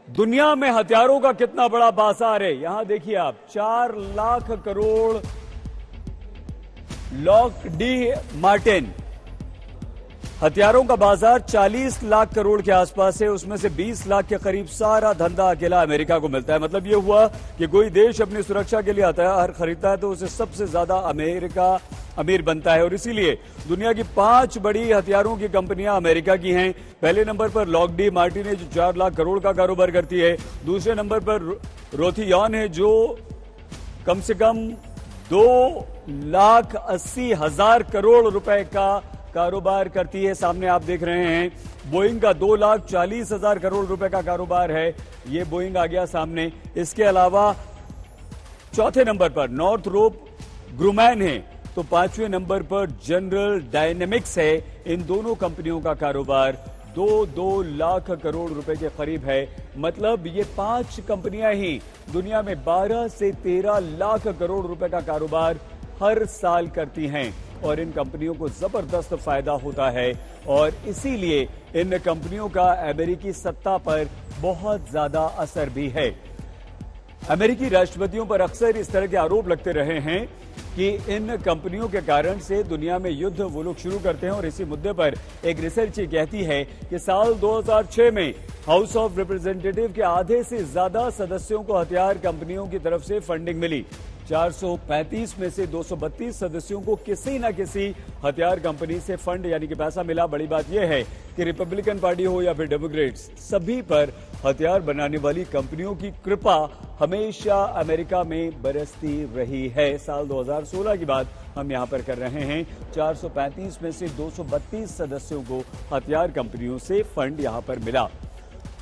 दुनिया में हथियारों का कितना बड़ा बाजार है, यहां देखिए आप 4 लाख करोड़ लॉकहीड मार्टिन हथियारों का बाजार 40 लाख करोड़ के आसपास है। उसमें से 20 लाख के करीब सारा धंधा अकेला अमेरिका को मिलता है। मतलब यह हुआ कि कोई देश अपनी सुरक्षा के लिए हथियार खरीदता है तो उसे सबसे ज्यादा अमेरिका अमीर बनता है। और इसीलिए दुनिया की 5 बड़ी हथियारों की कंपनियां अमेरिका की हैं। पहले नंबर पर लॉकहीड मार्टिन है जो 4 लाख करोड़ का कारोबार करती है। दूसरे नंबर पर रोथियॉन है जो कम से कम 2,80,000 करोड़ रुपए का कारोबार करती है। सामने आप देख रहे हैं बोइंग का 2,40,000 करोड़ रुपए का कारोबार है। ये बोइंग आ गया सामने। इसके अलावा चौथे नंबर पर नॉर्थरोप ग्रुमैन है तो 5वें नंबर पर जनरल डायनेमिक्स है। इन दोनों कंपनियों का कारोबार 2 लाख करोड़ रुपए के करीब है। मतलब ये 5 कंपनियां ही दुनिया में 12 से 13 लाख करोड़ रुपए का कारोबार हर साल करती हैं और इन कंपनियों को जबरदस्त फायदा होता है और इसीलिए इन कंपनियों का अमेरिकी सत्ता पर बहुत ज्यादा असर भी है। अमेरिकी राष्ट्रपतियों पर अक्सर इस तरह के आरोप लगते रहे हैं कि इन कंपनियों के कारण से दुनिया में युद्ध वो लोग शुरू करते हैं और इसी मुद्दे पर एक रिसर्च ये कहती है कि साल 2006 में हाउस ऑफ रिप्रेजेंटेटिव के आधे से ज्यादा सदस्यों को हथियार कंपनियों की तरफ से फंडिंग मिली। 435 में से 232 सदस्यों को किसी न किसी हथियार कंपनी से फंड यानी कि पैसा मिला। बड़ी बात यह है कि रिपब्लिकन पार्टी हो या फिर डेमोक्रेट्स, सभी पर हथियार बनाने वाली कंपनियों की कृपा हमेशा अमेरिका में बरसती रही है। साल 2016 की बात हम यहां पर कर रहे हैं। 435 में से 232 सदस्यों को हथियार कंपनियों से फंड यहां पर मिला।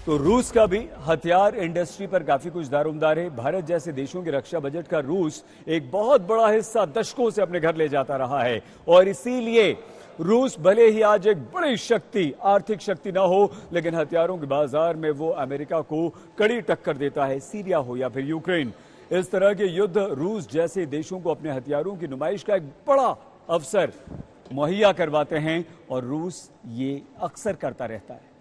तो रूस का भी हथियार इंडस्ट्री पर काफी कुछ दारोमदार है। भारत जैसे देशों के रक्षा बजट का रूस एक बहुत बड़ा हिस्सा दशकों से अपने घर ले जाता रहा है और इसीलिए रूस भले ही आज एक बड़ी शक्ति, आर्थिक शक्ति ना हो, लेकिन हथियारों के बाजार में वो अमेरिका को कड़ी टक्कर देता है। सीरिया हो या फिर यूक्रेन, इस तरह के युद्ध रूस जैसे देशों को अपने हथियारों की नुमाइश का एक बड़ा अवसर मुहैया करवाते हैं और रूस ये अक्सर करता रहता है।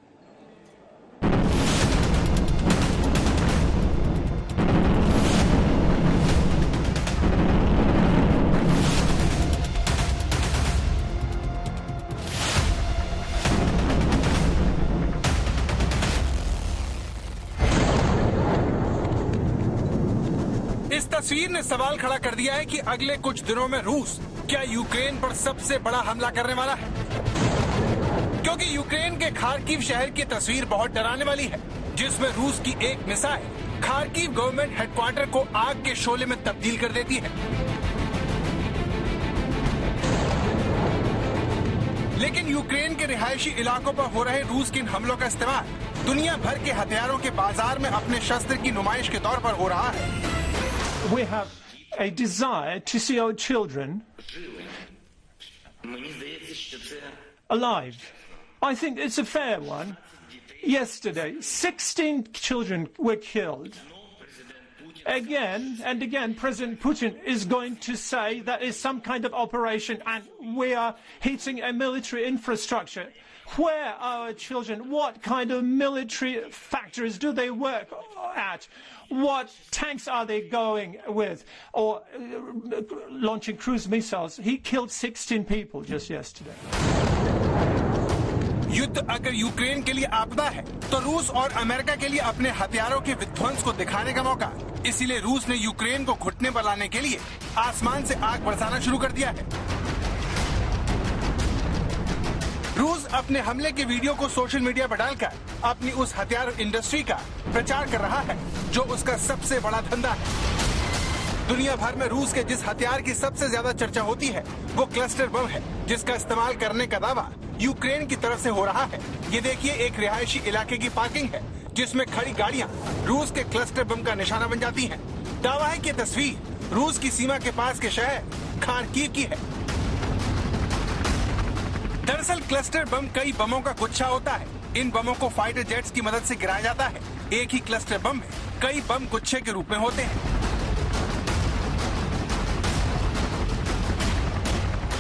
इस तस्वीर ने सवाल खड़ा कर दिया है कि अगले कुछ दिनों में रूस क्या यूक्रेन पर सबसे बड़ा हमला करने वाला है, क्योंकि यूक्रेन के खार्किव शहर की तस्वीर बहुत डराने वाली है, जिसमें रूस की एक मिसाइल खार्किव गवर्नमेंट हेडक्वार्टर को आग के शोले में तब्दील कर देती है। लेकिन यूक्रेन के रिहायशी इलाकों पर हो रहे रूस के इन हमलों का इस्तेमाल दुनिया भर के हथियारों के बाजार में अपने शस्त्र की नुमाइश के तौर पर हो रहा है। We have a desire to see our children alive. I think it's a fair one. Yesterday, 16 children were killed. Again and again, President Putin is going to say that is some kind of operation and we are hitting a military infrastructure. Where are our children? What kind of military factories do they work at? What tanks are they going with? Or launching cruise missiles? He killed 16 people just yesterday. युद्ध अगर Ukraine के लिए आपदा है तो रूस और America के लिए अपने हथियारों के विध्वंस को दिखाने का मौका। इसीलिए रूस ने यूक्रेन को घुटने पर लाने के लिए आसमान से आग बरसाना शुरू कर दिया है। रूस अपने हमले के वीडियो को सोशल मीडिया पर डालकर अपनी उस हथियार इंडस्ट्री का प्रचार कर रहा है जो उसका सबसे बड़ा धंधा है। दुनिया भर में रूस के जिस हथियार की सबसे ज्यादा चर्चा होती है वो क्लस्टर बम है, जिसका इस्तेमाल करने का दावा यूक्रेन की तरफ से हो रहा है। ये देखिए, एक रिहायशी इलाके की पार्किंग है जिसमें खड़ी गाड़ियां रूस के क्लस्टर बम का निशाना बन जाती हैं। दावा है कि तस्वीर रूस की सीमा के पास के शहर खार्किव की है। दरअसल क्लस्टर बम कई बमों का गुच्छा होता है। इन बमों को फाइटर जेट्स की मदद से गिराया जाता है। एक ही क्लस्टर बम में कई बम गुच्छे के रूप में होते हैं।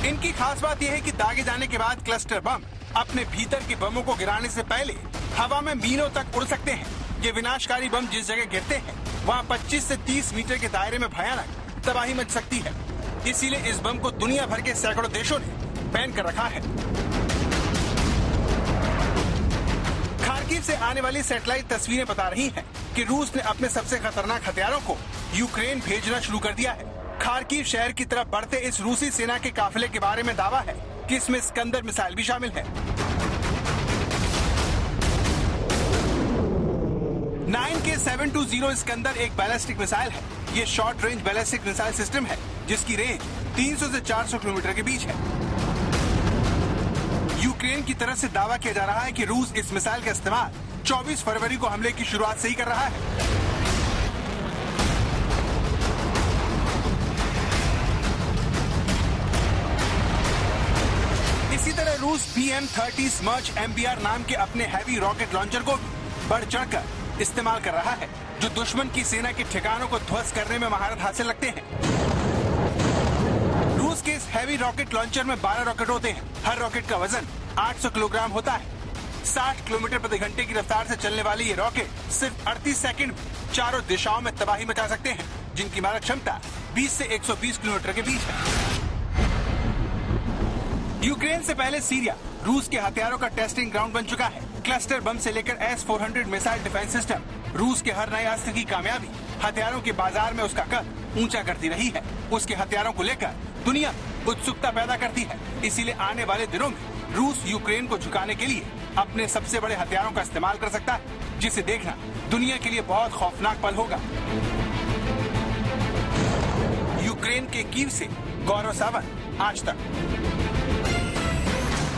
इनकी खास बात यह है कि दागे जाने के बाद क्लस्टर बम अपने भीतर के बमों को गिराने से पहले हवा में मीलों तक उड़ सकते हैं। ये विनाशकारी बम जिस जगह गिरते हैं वहाँ 25 से 30 मीटर के दायरे में भयानक तबाही मच सकती है। इसीलिए इस बम को दुनिया भर के सैकड़ों देशों ने बैन कर रखा है। खार्किव से आने वाली सैटेलाइट तस्वीरें बता रही हैं कि रूस ने अपने सबसे खतरनाक हथियारों को यूक्रेन भेजना शुरू कर दिया है। खार्किव शहर की तरफ बढ़ते इस रूसी सेना के काफिले के बारे में दावा है कि इसमें स्कंदर मिसाइल भी शामिल है। 9K720 स्कंदर एक बैलिस्टिक मिसाइल है। ये short range ballistic missile system है जिसकी रेंज 300 से 400 किलोमीटर के बीच है। यूक्रेन की तरफ से दावा किया जा रहा है कि रूस इस मिसाइल का इस्तेमाल 24 फरवरी को हमले की शुरुआत से ही कर रहा है। इसी तरह रूस BM-30 स्मर्च MBR नाम के अपने हैवी रॉकेट लॉन्चर को बढ़ चढ़कर इस्तेमाल कर रहा है, जो दुश्मन की सेना के ठिकानों को ध्वस्त करने में महारत हासिल रखते हैं। रूस के इस हैवी रॉकेट लॉन्चर में 12 रॉकेट होते हैं। हर रॉकेट का वजन 800 किलोग्राम होता है। 60 किलोमीटर प्रति घंटे की रफ्तार से चलने वाली ये रॉकेट सिर्फ 38 सेकंड में चारों दिशाओं में तबाही मचा सकते हैं, जिनकी मारक क्षमता 20 से 120 किलोमीटर के बीच है। यूक्रेन से पहले सीरिया रूस के हथियारों का टेस्टिंग ग्राउंड बन चुका है। क्लस्टर बम से लेकर S-400 मिसाइल डिफेंस सिस्टम, रूस के हर नए अस्त्र की कामयाबी हथियारों के बाजार में उसका कद ऊंचा करती रही है। उसके हथियारों को लेकर दुनिया उत्सुकता पैदा करती है। इसीलिए आने वाले दिनों में रूस यूक्रेन को झुकाने के लिए अपने सबसे बड़े हथियारों का इस्तेमाल कर सकता है, जिसे देखना दुनिया के लिए बहुत खौफनाक पल होगा। यूक्रेन के कीव से गौरव सावंत, आज तक।